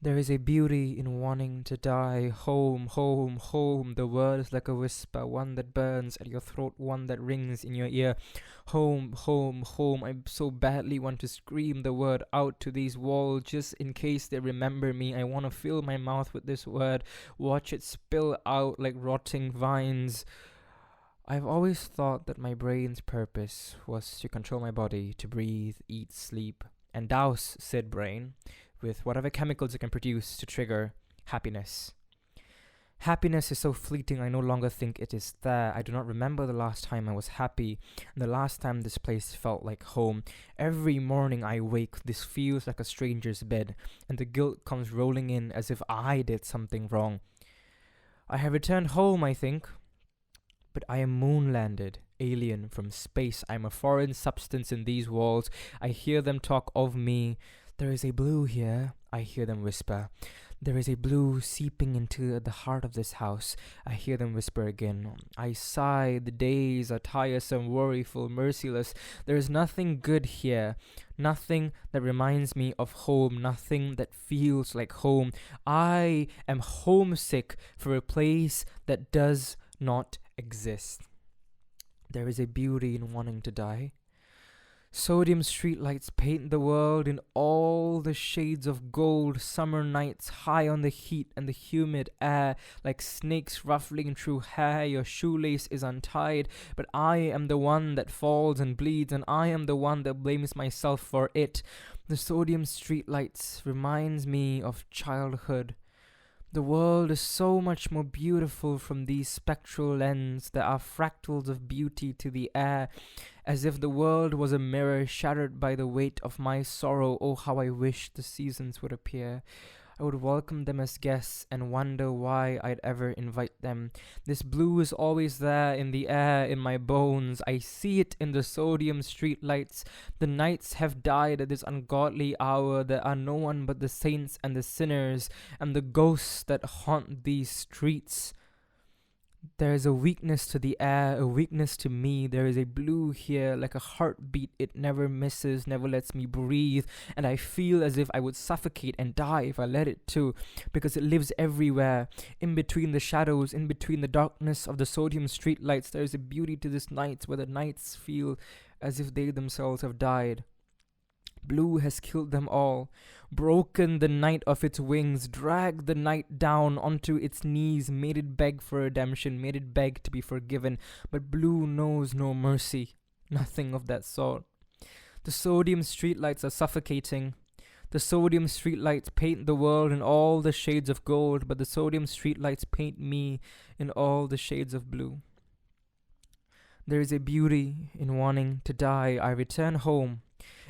There is a beauty in wanting to die. Home, home, home. The word is like a whisper, one that burns at your throat, one that rings in your ear. Home, home, home. I so badly want to scream the word out to these walls just in case they remember me. I want to fill my mouth with this word, watch it spill out like rotting vines. I've always thought that my brain's purpose was to control my body, to breathe, eat, sleep, and douse said brain with whatever chemicals it can produce to trigger happiness. Happiness is so fleeting, I no longer think it is there. I do not remember the last time I was happy, and the last time this place felt like home. Every morning I wake, this feels like a stranger's bed, and the guilt comes rolling in as if I did something wrong. I have returned home, I think, but I am moon-landed, alien from space. I am a foreign substance in these walls. I hear them talk of me. There is a blue here, I hear them whisper. There is a blue seeping into the heart of this house. I hear them whisper again. I sigh, the days are tiresome, worryful, merciless. There is nothing good here. Nothing that reminds me of home. Nothing that feels like home. I am homesick for a place that does not exist. There is a beauty in wanting to die. Sodium streetlights paint the world in all the shades of gold. Summer nights high on the heat and the humid air, like snakes ruffling through hair. Your shoelace is untied, but I am the one that falls and bleeds, and I am the one that blames myself for it. The sodium streetlights reminds me of childhood. The world is so much more beautiful from these spectral lenses. There are fractals of beauty to the air, as if the world was a mirror shattered by the weight of my sorrow. Oh, how I wish the seasons would appear. I would welcome them as guests and wonder why I'd ever invite them. This blue is always there in the air, in my bones. I see it in the sodium streetlights. The nights have died at this ungodly hour. There are no one but the saints and the sinners and the ghosts that haunt these streets. There is a weakness to the air, a weakness to me. There is a blue here, like a heartbeat. It never misses, never lets me breathe. And I feel as if I would suffocate and die if I let it to, because it lives everywhere. In between the shadows, in between the darkness of the sodium streetlights, there is a beauty to this night where the nights feel as if they themselves have died. Blue has killed them all, broken the night of its wings, dragged the night down onto its knees, made it beg for redemption, made it beg to be forgiven. But blue knows no mercy, nothing of that sort. The sodium streetlights are suffocating. The sodium streetlights paint the world in all the shades of gold, but the sodium streetlights paint me in all the shades of blue. There is a beauty in wanting to die. I return home,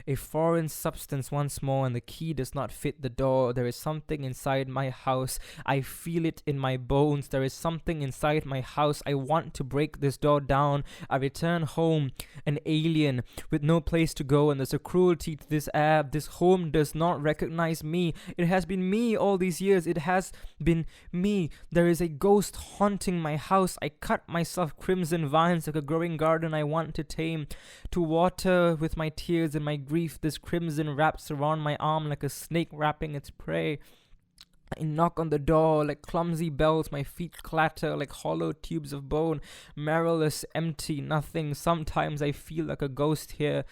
a foreign substance once more, and the key does not fit the door. There is something inside my house. I feel it in my bones. There is something inside my house. I want to break this door down. I return home, an alien with no place to go, and there's a cruelty to this air. This home does not recognize me. It has been me all these years. It has been me. There is a ghost haunting my house. I cut myself crimson vines like a growing garden I want to tame, to water with my tears and my grief. This crimson wraps around my arm like a snake wrapping its prey. I knock on the door like clumsy bells. My feet clatter like hollow tubes of bone. Marrowless, empty, nothing. Sometimes I feel like a ghost here.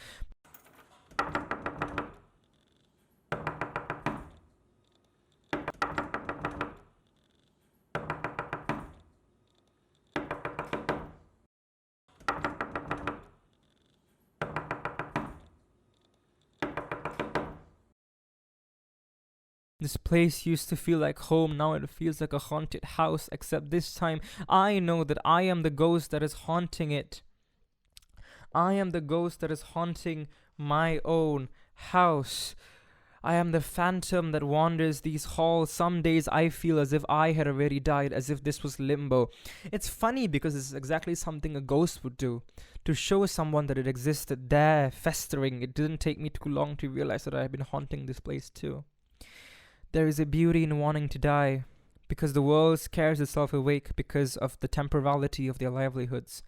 This place used to feel like home, now it feels like a haunted house, except this time I know that I am the ghost that is haunting it. I am the ghost that is haunting my own house. I am the phantom that wanders these halls. Some days I feel as if I had already died, as if this was limbo. It's funny because it's exactly something a ghost would do. To show someone that it existed there, festering. It didn't take me too long to realize that I had been haunting this place too. There is a beauty in wanting to die, because the world scares itself awake because of the temporality of their livelihoods.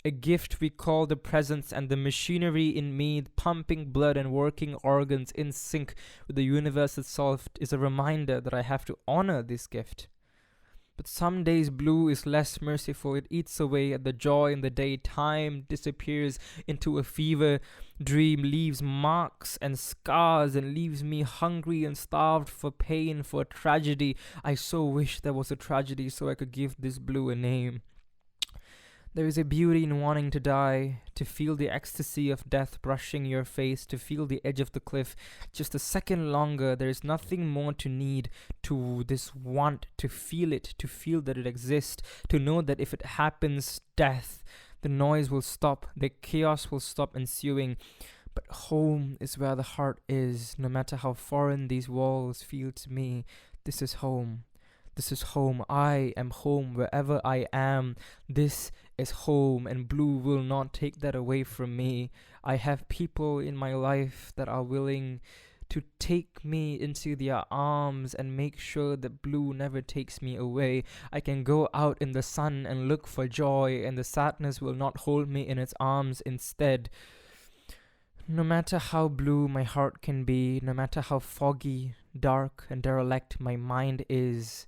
A gift we call the presence, and the machinery in me, pumping blood and working organs in sync with the universe itself, is a reminder that I have to honor this gift. But some days blue is less merciful. It eats away at the joy in the day. Time disappears into a fever dream, leaves marks and scars, and leaves me hungry and starved for pain, for tragedy. I so wish there was a tragedy so I could give this blue a name. There is a beauty in wanting to die, to feel the ecstasy of death brushing your face, to feel the edge of the cliff just a second longer. There is nothing more to need, to this want, to feel it, to feel that it exists, to know that if it happens, death, the noise will stop, the chaos will stop ensuing. But home is where the heart is, no matter how foreign these walls feel to me. This is home. This is home. I am home wherever I am. This is home, and blue will not take that away from me. I have people in my life that are willing to take me into their arms and make sure that blue never takes me away. I can go out in the sun and look for joy, and the sadness will not hold me in its arms instead. No matter how blue my heart can be, no matter how foggy, dark, and derelict my mind is,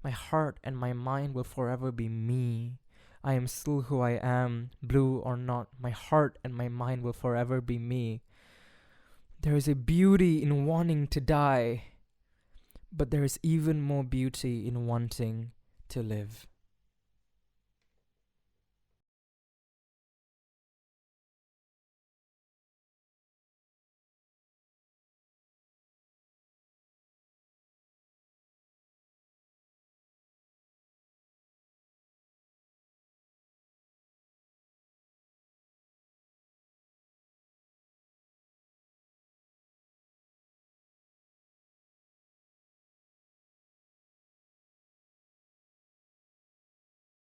my heart and my mind will forever be me. I am still who I am, blue or not. My heart and my mind will forever be me. There is a beauty in wanting to die, but there is even more beauty in wanting to live.